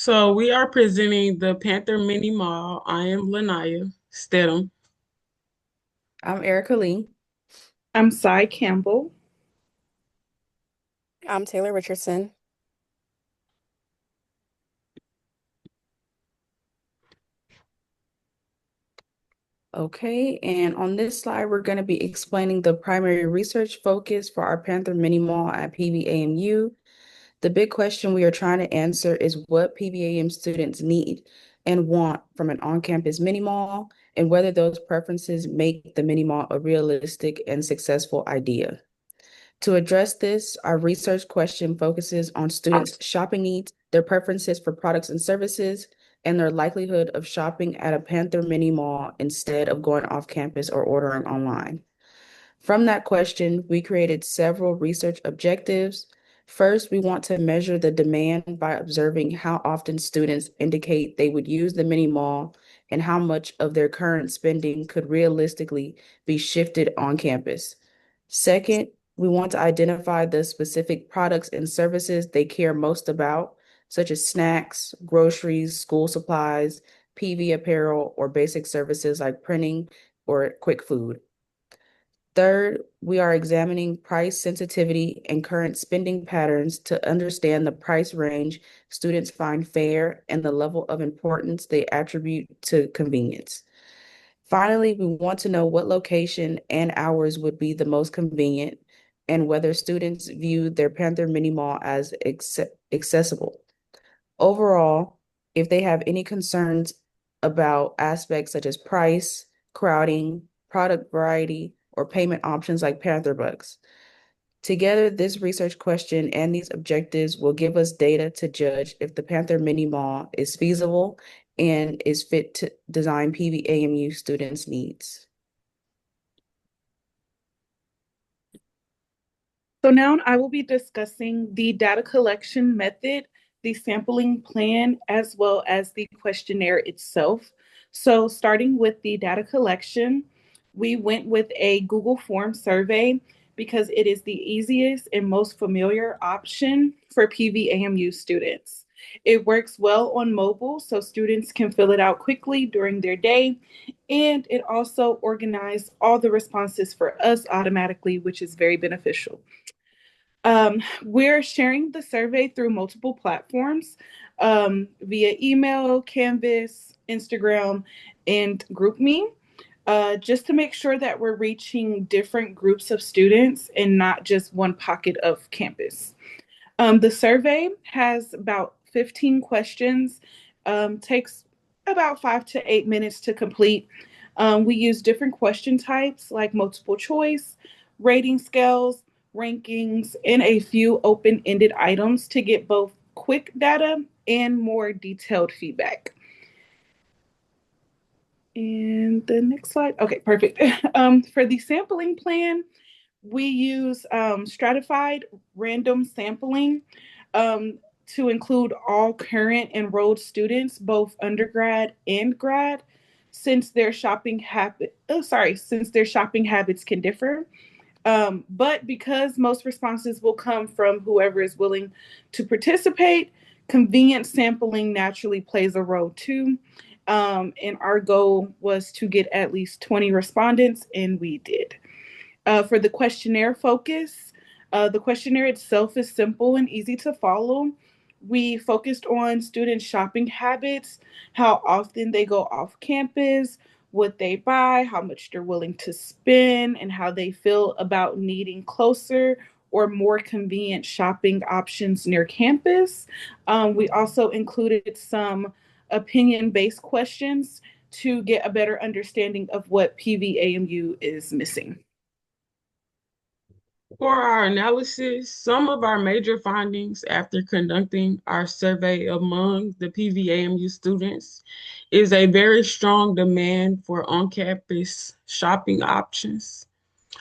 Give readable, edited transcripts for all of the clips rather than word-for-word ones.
So we are presenting the Panther Mini Mall. I am Lanaya Stedham. I'm Erica Lee. I'm Cy Campbell. I'm Taylor Richardson. Okay, and on this slide, we're going to be explaining the primary research focus for our Panther Mini Mall at PBAMU. The big question we are trying to answer is what PBAM students need and want from an on-campus mini mall, and whether those preferences make the mini mall a realistic and successful idea. To address this, our research question focuses on students' shopping needs, their preferences for products and services, and their likelihood of shopping at a Panther mini mall instead of going off campus or ordering online. From that question, we created several research objectives. First, we want to measure the demand by observing how often students indicate they would use the mini mall and how much of their current spending could realistically be shifted on campus. Second, we want to identify the specific products and services they care most about, such as snacks, groceries, school supplies, PV apparel, or basic services like printing or quick food. Third, we are examining price sensitivity and current spending patterns to understand the price range students find fair and the level of importance they attribute to convenience. Finally, we want to know what location and hours would be the most convenient and whether students view their Panther Mini Mall as accessible. Overall, if they have any concerns about aspects such as price, crowding, product variety, or payment options like Panther Bucks. Together, this research question and these objectives will give us data to judge if the Panther Mini Mall is feasible and is fit to design PVAMU students' needs. So now I will be discussing the data collection method, the sampling plan, as well as the questionnaire itself. So starting with the data collection, we went with a Google Form survey because it is the easiest and most familiar option for PVAMU students. It works well on mobile, so students can fill it out quickly during their day. And it also organized all the responses for us automatically, which is very beneficial. We're sharing the survey through multiple platforms via email, Canvas, Instagram, and GroupMe, just to make sure that we're reaching different groups of students and not just one pocket of campus. The survey has about 15 questions, takes about 5 to 8 minutes to complete. We use different question types like multiple choice, rating scales, rankings, and a few open ended items to get both quick data and more detailed feedback. And the next slide. Okay, perfect. For the sampling plan, we use stratified random sampling to include all current enrolled students, both undergrad and grad, since their shopping habits can differ. But because most responses will come from whoever is willing to participate, convenient sampling naturally plays a role too. And our goal was to get at least 20 respondents, and we did. For the questionnaire focus, the questionnaire itself is simple and easy to follow. We focused on student shopping habits, how often they go off campus, what they buy, how much they're willing to spend, and how they feel about needing closer or more convenient shopping options near campus. We also included some opinion based questions to get a better understanding of what PVAMU is missing. For our analysis, some of our major findings after conducting our survey among the PVAMU students is a very strong demand for on-campus shopping options.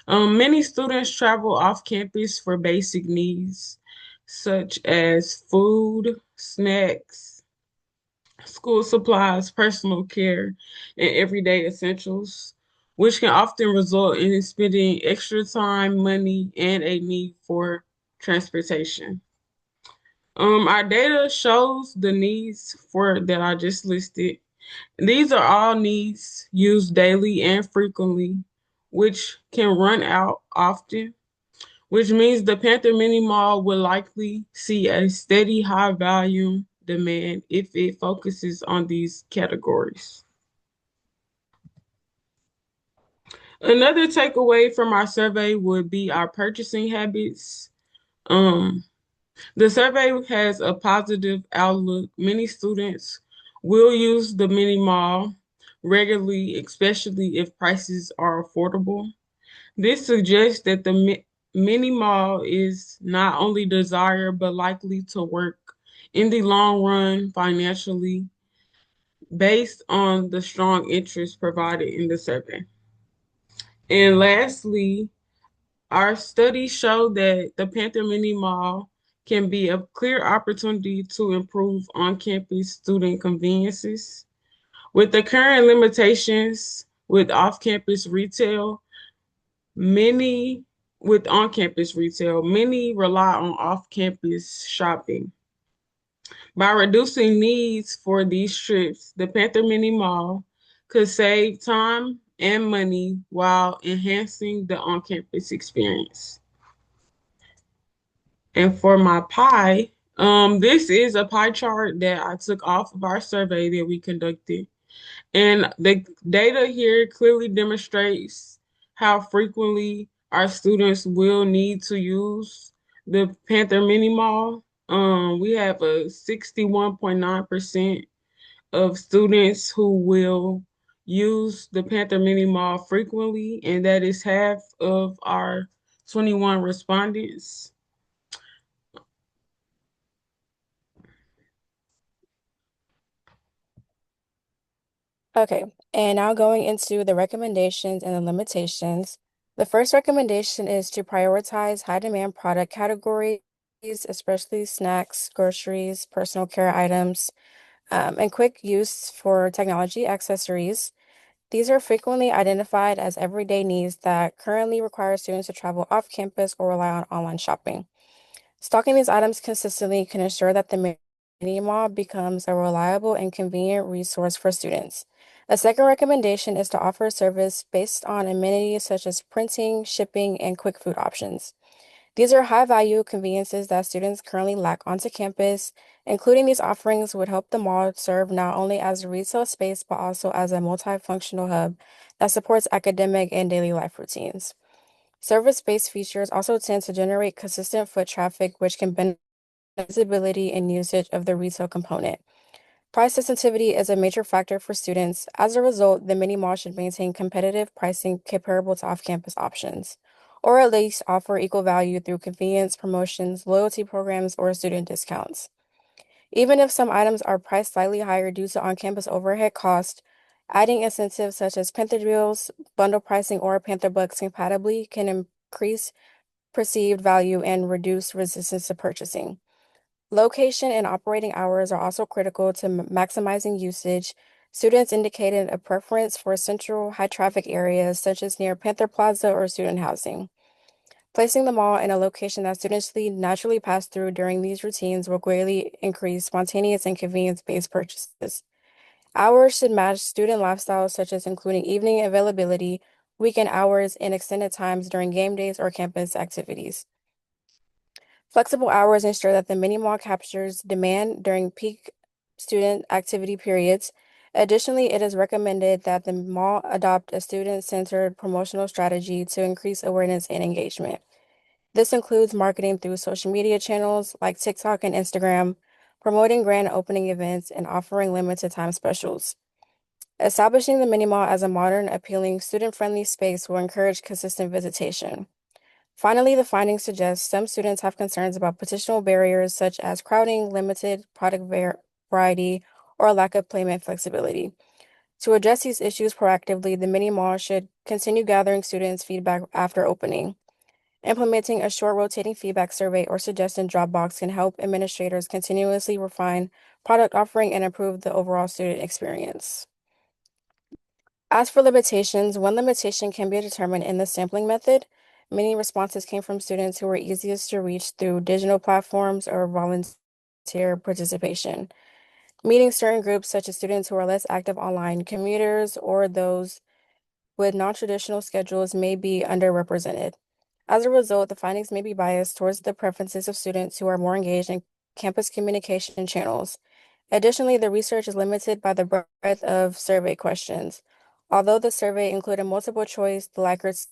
Many students travel off campus for basic needs, such as food, snacks, school supplies, personal care, and everyday essentials, which can often result in spending extra time, money, and a need for transportation. Our data shows the needs for that I just listed. These are all needs used daily and frequently, which can run out often, which means the Panther Mini Mall will likely see a steady high volume demand if it focuses on these categories. Another takeaway from our survey would be our purchasing habits. Um, the survey has a positive outlook. Many students will use the mini mall regularly, especially if prices are affordable. This suggests that the mini mall is not only desired but likely to work in the long run financially based on the strong interest provided in the survey. And lastly, our studies show that the Panther Mini Mall can be a clear opportunity to improve on-campus student conveniences. With the current limitations with off-campus retail, many with on-campus retail, many rely on off-campus shopping. By reducing needs for these trips, the Panther Mini Mall could save time and money while enhancing the on-campus experience. And for my pie, this is a pie chart that I took off of our survey that we conducted. And the data here clearly demonstrates how frequently our students will need to use the Panther Mini Mall. We have a 61.9% of students who will use the Panther Mini Mall frequently, and that is half of our 21 respondents. Okay, and now going into the recommendations and the limitations. The first recommendation is to prioritize high demand product categories, especially snacks, groceries, personal care items, and quick use for technology accessories. These are frequently identified as everyday needs that currently require students to travel off campus or rely on online shopping. Stocking these items consistently can ensure that the mini mall becomes a reliable and convenient resource for students. A second recommendation is to offer a service based on amenities such as printing, shipping, and quick food options. These are high value conveniences that students currently lack onto campus. Including these offerings would help the mall serve not only as a retail space, but also as a multifunctional hub that supports academic and daily life routines. Service-based features also tend to generate consistent foot traffic, which can benefit visibility and usage of the retail component. Price sensitivity is a major factor for students. As a result, the mini mall should maintain competitive pricing comparable to off-campus options, or at least offer equal value through convenience, promotions, loyalty programs, or student discounts. Even if some items are priced slightly higher due to on-campus overhead cost, adding incentives such as Panther deals, bundle pricing, or Panther Bucks compatibly can increase perceived value and reduce resistance to purchasing. Location and operating hours are also critical to maximizing usage. Students indicated a preference for central high traffic areas such as near Panther Plaza or student housing. Placing the mall in a location that students naturally pass through during these routines will greatly increase spontaneous and convenience-based purchases. Hours should match student lifestyles, such as including evening availability, weekend hours, and extended times during game days or campus activities. Flexible hours ensure that the mini mall captures demand during peak student activity periods. Additionally, it is recommended that the mall adopt a student-centered promotional strategy to increase awareness and engagement. This includes marketing through social media channels like TikTok and Instagram, promoting grand opening events, and offering limited time specials. Establishing the mini mall as a modern, appealing, student-friendly space will encourage consistent visitation. Finally, the findings suggest some students have concerns about potential barriers such as crowding, limited product variety, or lack of payment flexibility. To address these issues proactively, the mini mall should continue gathering students' feedback after opening. Implementing a short rotating feedback survey or suggestion drop box can help administrators continuously refine product offering and improve the overall student experience. As for limitations, one limitation can be determined in the sampling method. Many responses came from students who were easiest to reach through digital platforms or volunteer volunteer participation, meeting certain groups such as students who are less active online, commuters, or those with non-traditional schedules may be underrepresented. As a result, the findings may be biased towards the preferences of students who are more engaged in campus communication channels. Additionally, the research is limited by the breadth of survey questions. Although the survey included multiple choice, the Likert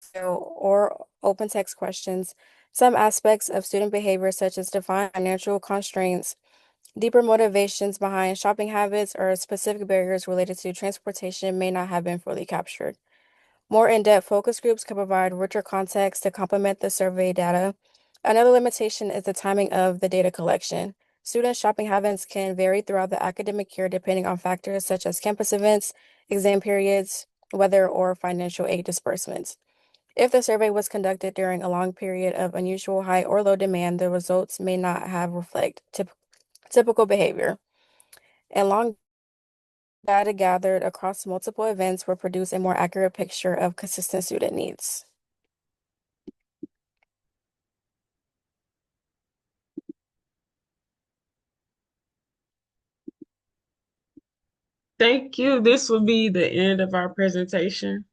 scale, or open text questions, some aspects of student behavior, such as defined financial constraints, deeper motivations behind shopping habits, or specific barriers related to transportation, may not have been fully captured. More in-depth focus groups can provide richer context to complement the survey data. Another limitation is the timing of the data collection. Student shopping habits can vary throughout the academic year depending on factors such as campus events, exam periods, weather, or financial aid disbursements. If the survey was conducted during a long period of unusual high or low demand, the results may not have reflect typical behavior. And long data gathered across multiple events will produce a more accurate picture of consistent student needs. Thank you. This will be the end of our presentation.